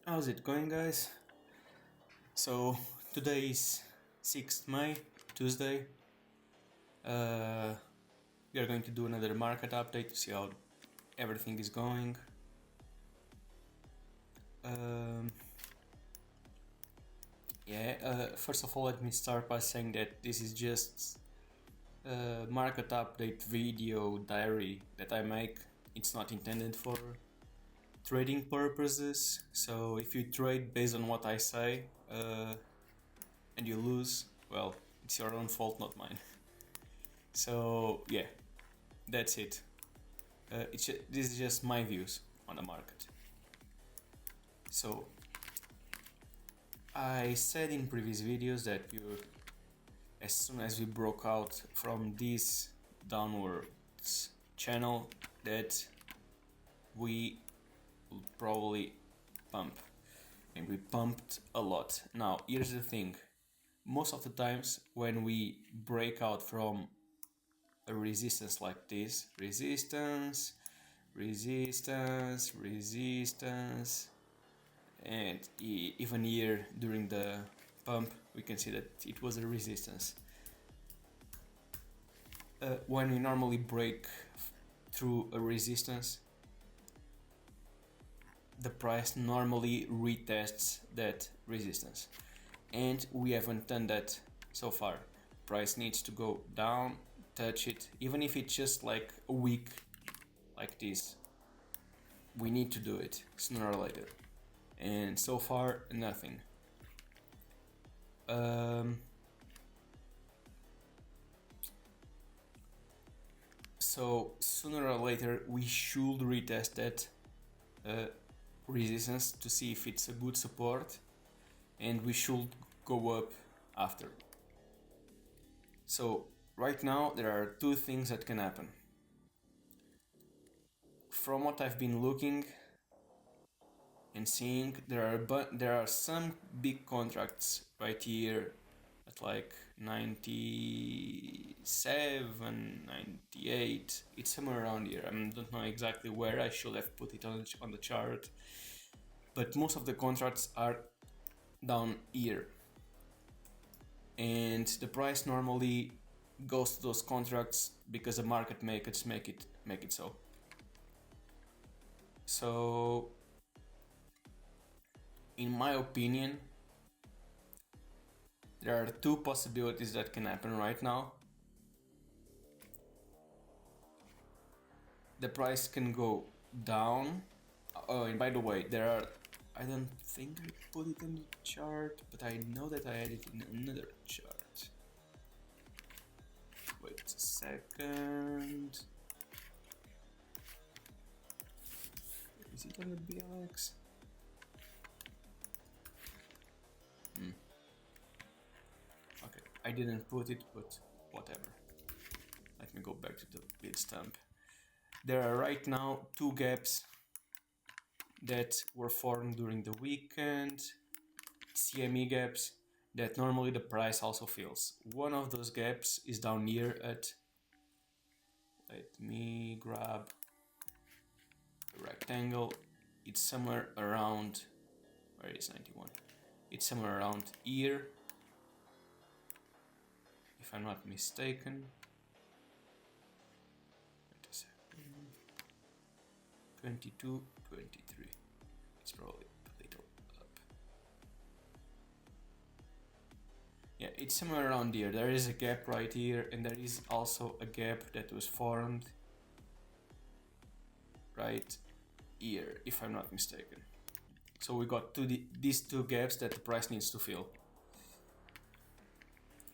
How's it going, guys? So today is 6th May, Tuesday. We are going to do another market update to see how everything is going. First of all, let me start by saying that this is just a market update video diary that I make. It's not intended for trading purposes, so if you trade based on what I say and you lose, well, it's your own fault, not mine. So yeah, that's it. This is just my views on the market. So I said in previous videos that as soon as we broke out from this downwards channel, that we will probably pump, and we pumped a lot. Now here's the thing: most of the times when we break out from a resistance like this, resistance, and even here during the pump we can see that it was a resistance. When we normally break through a resistance, the price normally retests that resistance, and we haven't done that so far. Price needs to go down, touch it, even if it's just like a week like this. We need to do it sooner or later, and so far nothing. So sooner or later we should retest that resistance to see if it's a good support, and we should go up after. So right now there are two things that can happen. From what I've been looking and seeing, there are some big contracts right here at like 97, 98. It's somewhere around here. I don't know exactly where. I should have put it on the chart, but most of the contracts are down here, and the price normally goes to those contracts because the market makers make it so. So in my opinion, there are two possibilities that can happen right now. The price can go down. Oh, and by the way, I don't think I put it on the chart, but I know that I had it in another chart. Wait a second. Is it on the BLX? Okay, I didn't put it, but whatever. Let me go back to the bid stamp. There are right now two gaps that were formed during the weekend, CME gaps, that normally the price also fills. One of those gaps is down here at, let me grab a rectangle, it's somewhere around, where is 91? It's somewhere around here, if I'm not mistaken. Wait a second. 22, 23. It's probably a little up. Yeah, it's somewhere around here. There is a gap right here, and there is also a gap that was formed right here, if I'm not mistaken. So we got these two gaps that the price needs to fill.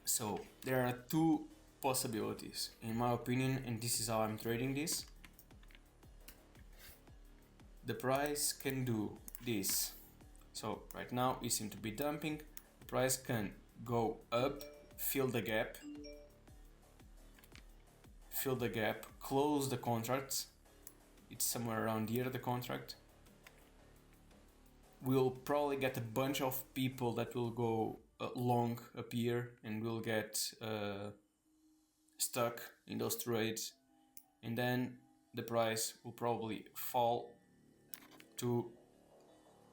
So there are two possibilities, in my opinion, and this is how I'm trading this. The price can do this. So right now it seems to be dumping. The price can go up, fill the gap, close the contracts. It's somewhere around here, the contract. We'll probably get a bunch of people that will go long up here, and will get stuck in those trades, and then the price will probably fall to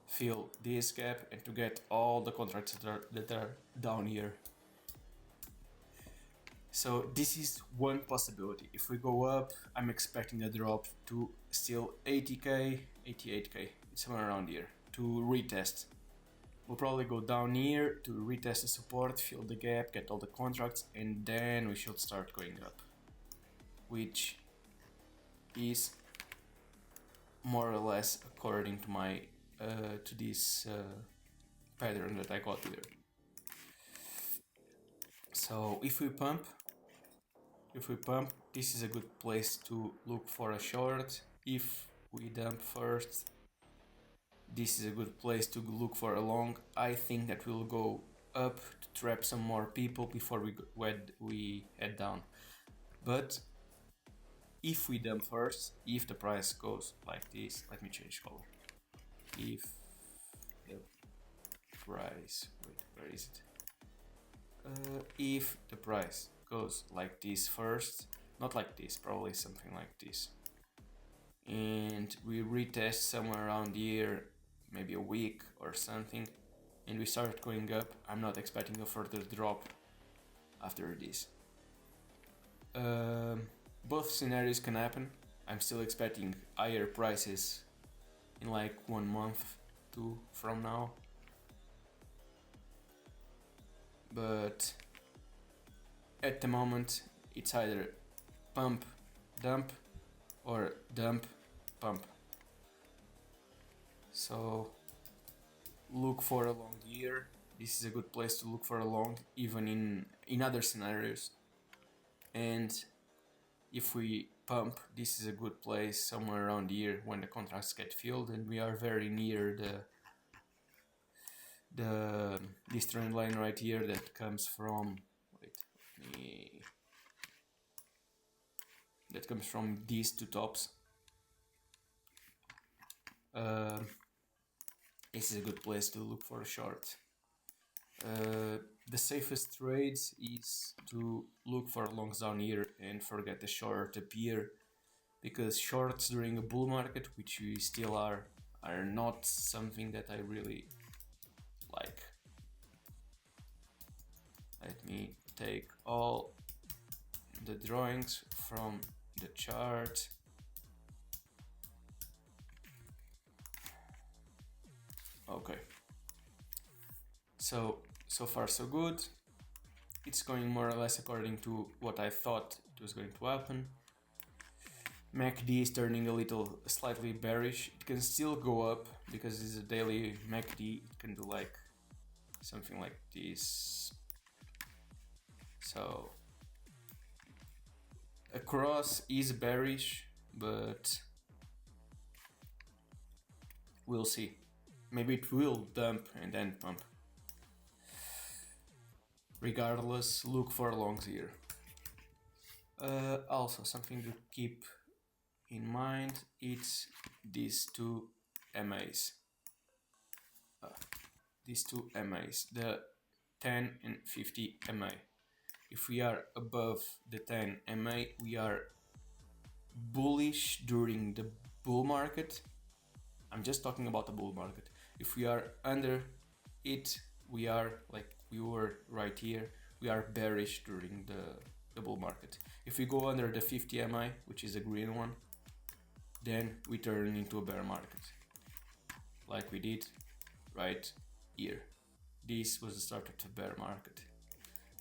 fill this gap and to get all the contracts that are down here. So this is one possibility. If we go up, I'm expecting a drop to still 80k, 88k, somewhere around here to retest. We'll probably go down here to retest the support, fill the gap, get all the contracts, and then we should start going up, which is more or less according to my to this pattern that I got here. So if we pump, this is a good place to look for a short. If we dump first, this is a good place to look for a long. I think that we'll go up to trap some more people before we head down. But if we dump first, if the price goes like this, let me change color. If the price, wait, where is it? If the price goes like this first, not like this, probably something like this, and we retest somewhere around here, maybe a week or something, and we start going up, I'm not expecting a further drop after this. Both scenarios can happen. I'm still expecting higher prices in like 1 month, 2 from now, but at the moment it's either pump, dump, or dump, pump. So look for a long here. This is a good place to look for a long, even in other scenarios. And if we pump, this is a good place somewhere around here when the contracts get filled and we are very near this trend line right here that comes from, that comes from these two tops. This is a good place to look for a short. The safest trades is to look for longs down here and forget the short up here, because shorts during a bull market, which we still are not something that I really like. Let me take all the drawings from the chart. Okay. So far so good. It's going more or less according to what I thought it was going to happen. MACD is turning a little slightly bearish. It can still go up because it's a daily MACD. It can do like something like this. So across is bearish, but we'll see. Maybe it will dump and then pump. Regardless, look for longs here. Also, something to keep in mind, it's these two MAs. The 10 and 50 MA. If we are above the 10 MA, we are bullish during the bull market. I'm just talking about the bull market. If we are under it, we are like we were right here, we are bearish during the bull market. If we go under the 50 MI, which is a green one, then we turn into a bear market, like we did right here. This was the start of the bear market,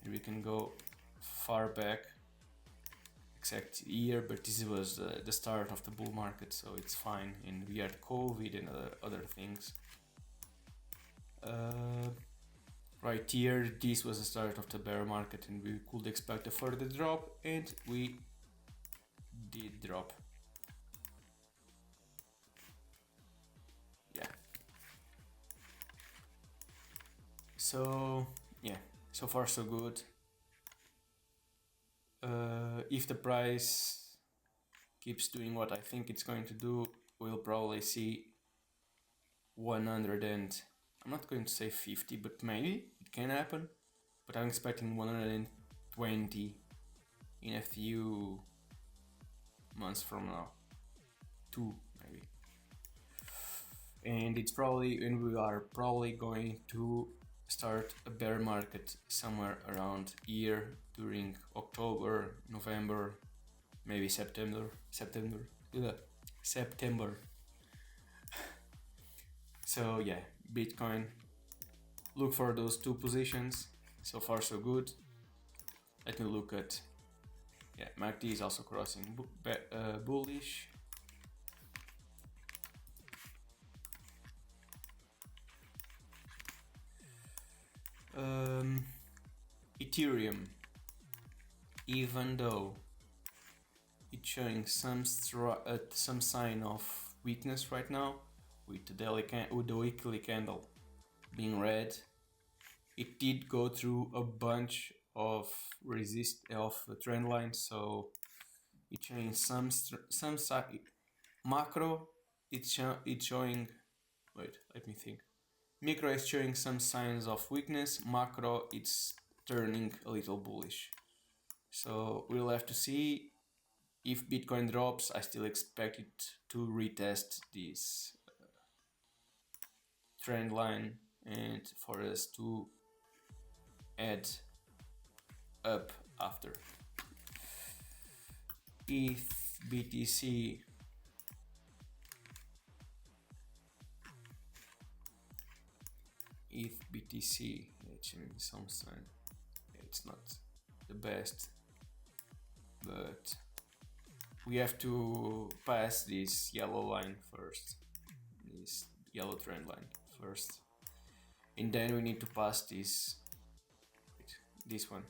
and we can go far back, except here, but this was the start of the bull market, so it's fine. And we had COVID and other things. Right here, this was the start of the bear market, and we could expect a further drop, and we did drop. Yeah. So yeah, so far so good. If the price keeps doing what I think it's going to do, we'll probably see 100 and I'm not going to say 50, but maybe it can happen. But I'm expecting 120 in a few months from now. 2 maybe. and we are probably going to start a bear market somewhere around here during October, November, maybe September. Yeah, September. So yeah, Bitcoin. Look for those two positions. So far so good. Let me look at, yeah, MACD is also crossing bullish. Ethereum, even though it's showing some sign of weakness right now, with the weekly candle being red, it did go through a bunch of trend lines, so it's showing some macro. It's showing. Wait, let me think. Micro is showing some signs of weakness. Macro, it's turning a little bullish. So we'll have to see. If Bitcoin drops, I still expect it to retest this trend line and for us to add up after. ETH BTC, it's showing some sign. It's not the best, but we have to pass this yellow line first, this yellow trend line first, and then we need to pass this one,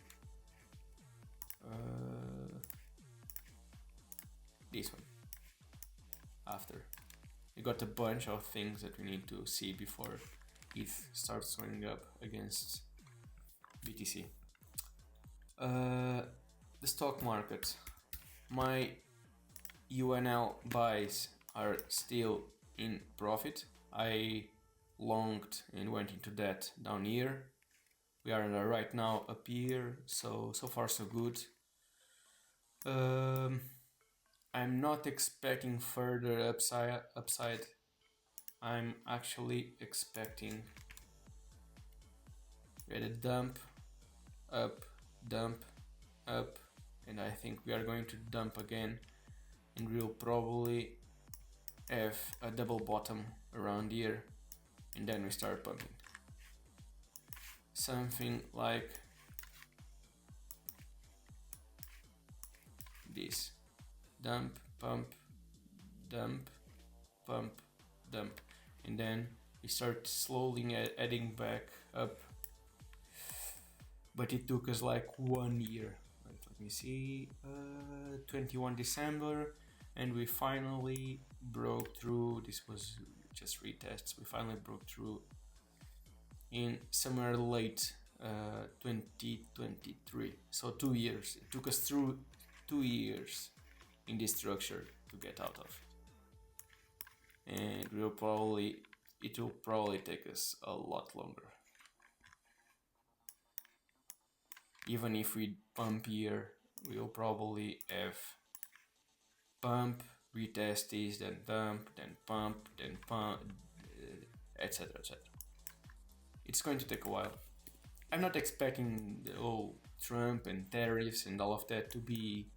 this one after. We got a bunch of things that we need to see before ETH starts going up against BTC. The stock market, my UNL buys are still in profit. I longed and went into debt down here. We are right now up here, so far so good. I'm not expecting further upside. I'm actually expecting we had a dump, up, and I think we are going to dump again, and we'll probably have a double bottom around here, and then we start pumping. Something like this. Dump, pump, dump, pump, dump, and then we start slowly adding back up, but it took us like 1 year. Let me see, 21 December, and we finally broke through. This was just retests. We finally broke through in somewhere late 2023, so 2 years. It took us through 2 years in this structure to get out of, and it will probably take us a lot longer. Even if we pump here, we'll probably have pump, retest this, then dump, then pump, etc, etc. It's going to take a while. I'm not expecting the whole Trump and tariffs and all of that to be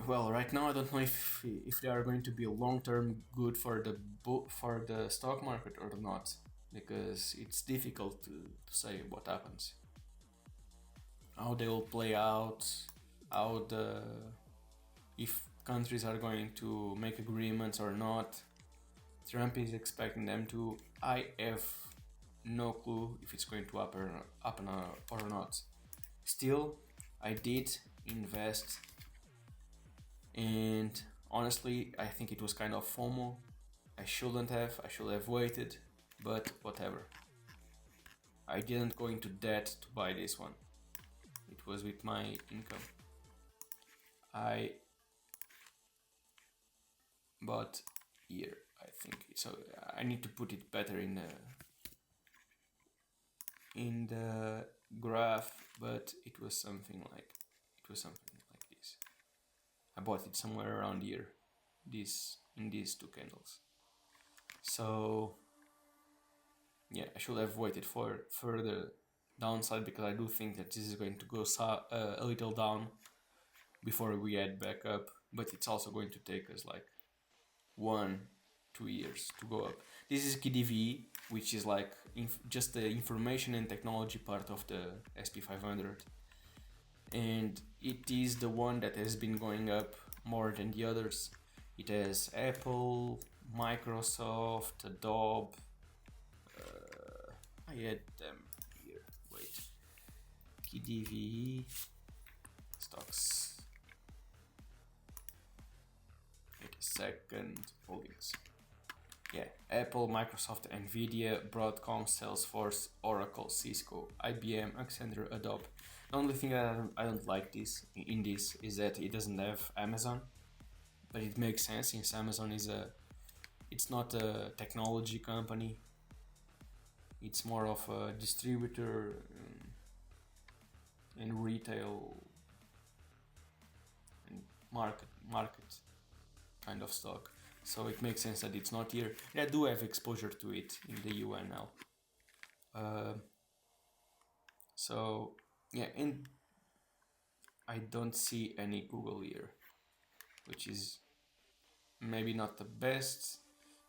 well. Right now I don't know if they are going to be long-term good for the stock market or not, because it's difficult to say what happens, how they will play out, if countries are going to make agreements or not. Trump is expecting them to. I have no clue if it's going to happen or not. Still, I did invest, and honestly, I think it was kind of FOMO. I should have waited, but whatever. I didn't go into debt to buy this one. It was with my income. I bought here, I think. So I need to put it better in the graph, but it was something like this. I bought it somewhere around here, in these two candles. So yeah, I should have waited for further downside, because I do think that this is going to go a little down before we head back up, but it's also going to take us like 1-2 years to go up. This is KDVE, which is like just the information and technology part of the SP500, and it is the one that has been going up more than the others. It has Apple, Microsoft, Adobe. I had them here. Wait. KDVE stocks. Wait a second. Holdings. Yeah, Apple, Microsoft, Nvidia, Broadcom, Salesforce, Oracle, Cisco, IBM, Accenture, Adobe. The only thing that I don't like in this is that it doesn't have Amazon, but it makes sense since Amazon it's not a technology company. It's more of a distributor and retail and market kind of stock. So it makes sense that it's not here. I do have exposure to it in the UN now. So yeah, and I don't see any Google here, which is maybe not the best.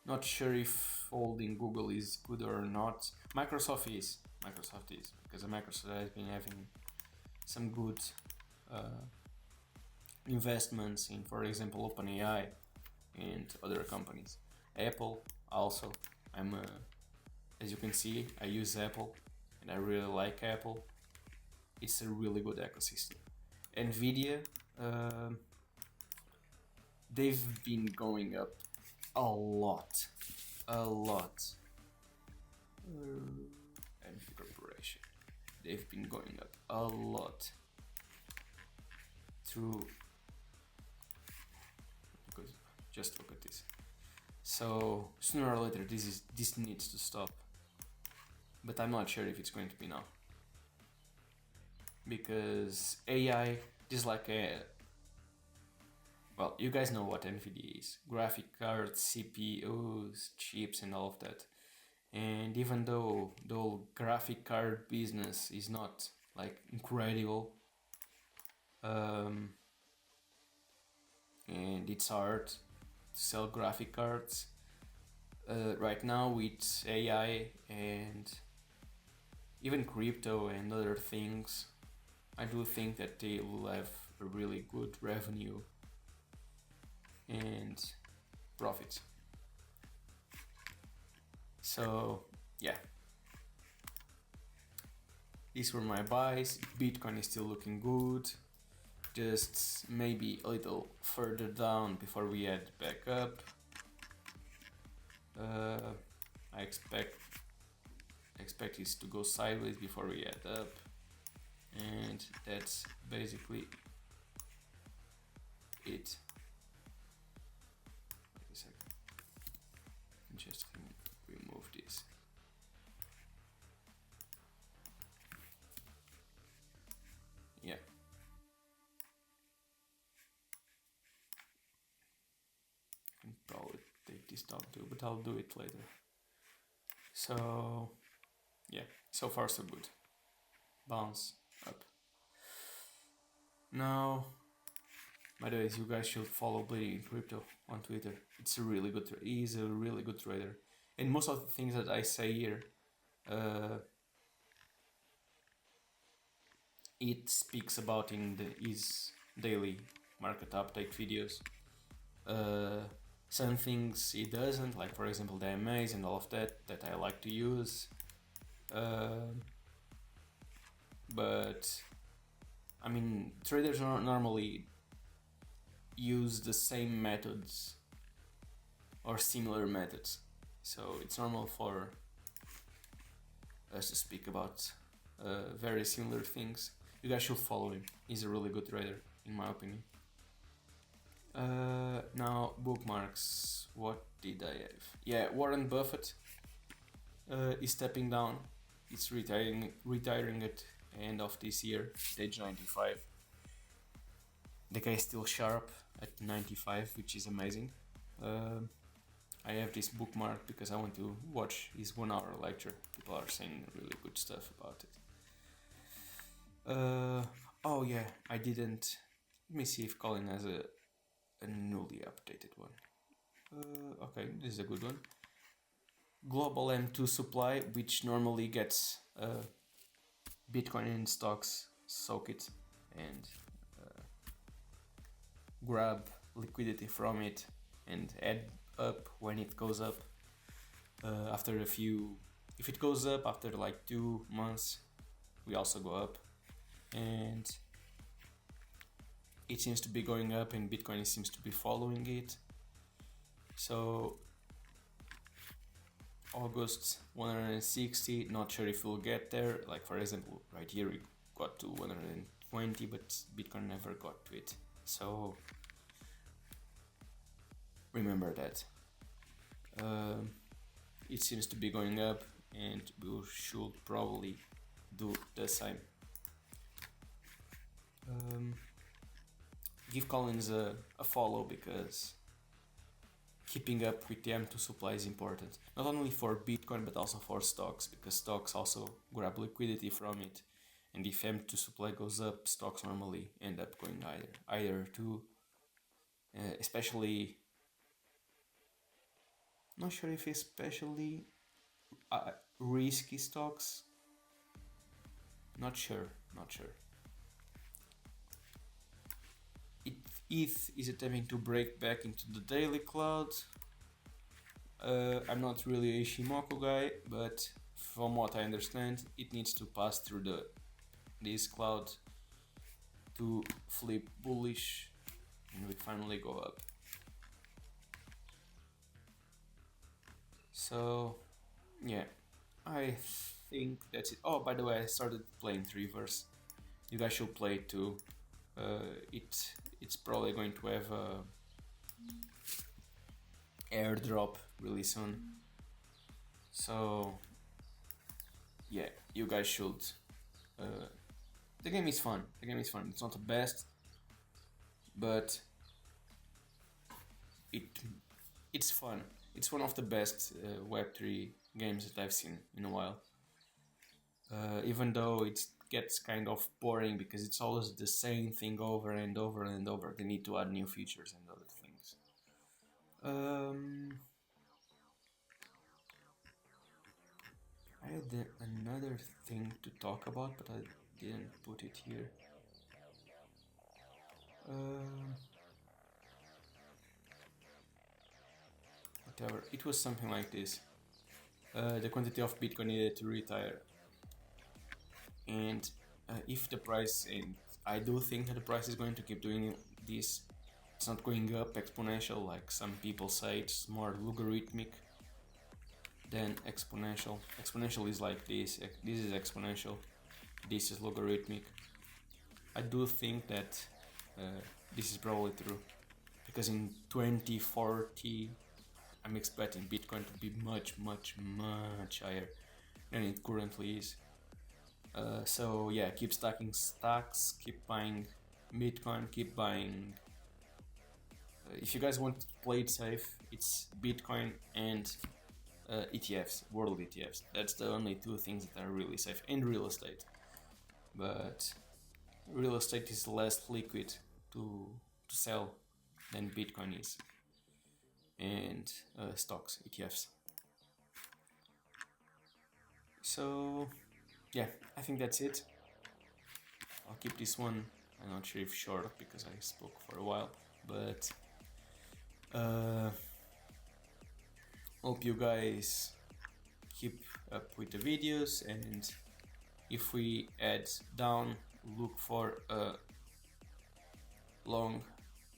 Not sure if holding Google is good or not. Microsoft is, because Microsoft has been having some good investments in, for example, OpenAI and other companies. Apple also. As you can see, I use Apple and I really like Apple. It's a really good ecosystem. Nvidia, they've been going up a lot. Nvidia Corporation, they've been going up a lot through. Because just look at this. So sooner or later, this needs to stop. But I'm not sure if it's going to be now, because AI is like well, you guys know what NVIDIA is. Graphic cards, CPUs, chips and all of that. And even though the whole graphic card business is not like incredible, and it's hard to sell graphic cards, right now with AI and even crypto and other things, I do think that they will have a really good revenue and profits. So yeah, these were my buys. Bitcoin is still looking good, just maybe a little further down before we head back up. I expect this to go sideways before we head up, and that's basically it. Wait a second, just remove this. Yeah. I can probably take this down too, but I'll do it later. So yeah, so far so good. Bounce up. Now, by the way, you guys should follow Bleeding Crypto on Twitter. He's a really good trader, and most of the things that I say here, it speaks about in his daily market update videos. Some things he doesn't, like for example the MAs and all of that I like to use. But I mean, traders normally use the same methods or similar methods, so it's normal for us to speak about very similar things. You guys should follow him. He's a really good trader, in my opinion. Now bookmarks. What did I have? Yeah, Warren Buffett is stepping down. It's retiring at end of this year, age 95. The guy is still sharp at 95, which is amazing. I have this bookmark because I want to watch his 1 hour lecture. People are saying really good stuff about it. Oh yeah, I didn't. Let me see if Colin has a newly updated one. Okay, this is a good one. Global M2 supply, which normally gets Bitcoin in stocks, soak it, and grab liquidity from it and add up when it goes up. After a few, if it goes up after like 2 months, we also go up, and it seems to be going up, and Bitcoin seems to be following it. So August 160, not sure if we'll get there. Like for example, right here we got to 120, but Bitcoin never got to it. So remember that. It seems to be going up, and we should probably do the same. Give Collins a follow, because keeping up with the M2 supply is important. Not only for Bitcoin, but also for stocks, because stocks also grab liquidity from it. And if M2 supply goes up, stocks normally end up going either too. Especially, not sure if especially risky stocks. Not sure. ETH is attempting to break back into the daily cloud. I'm not really a Shimoku guy, but from what I understand, it needs to pass through this cloud to flip bullish, and we finally go up. So yeah, I think that's it. Oh, by the way, I started playing Reverse. You guys should play it too. It's probably going to have a airdrop really soon. So yeah, you guys should. The game is fun. It's not the best, but it's fun. It's one of the best Web3 games that I've seen in a while. Even though it gets kind of boring because it's always the same thing over and over and over. They need to add new features and other things. I had another thing to talk about, but I didn't put it here. Whatever. It was something like this. The quantity of Bitcoin needed to retire. And if the price, and I do think that the price is going to keep doing this, it's not going up exponential like some people say. It's more logarithmic than exponential. Exponential is like this. This is exponential. This is logarithmic. I do think that this is probably true, because in 2040 I'm expecting Bitcoin to be much higher than it currently is. So yeah, keep stacking stacks, keep buying Bitcoin, keep buying. If you guys want to play it safe, it's Bitcoin and ETFs, world ETFs. That's the only two things that are really safe, and real estate. But real estate is less liquid to sell than Bitcoin is, and stocks, ETFs. So yeah, I think that's it. I'll keep this one, I'm not sure if short because I spoke for a while, but hope you guys keep up with the videos, and if we add down, look for a long,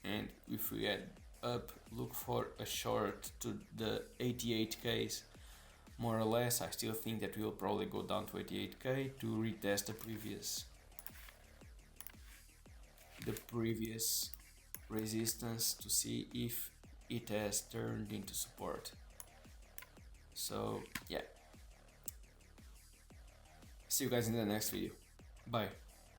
and if we add up, look for a short to the 88Ks. More or less, I still think that we'll probably go down to 88K to retest the previous resistance to see if it has turned into support. So yeah, see you guys in the next video. Bye.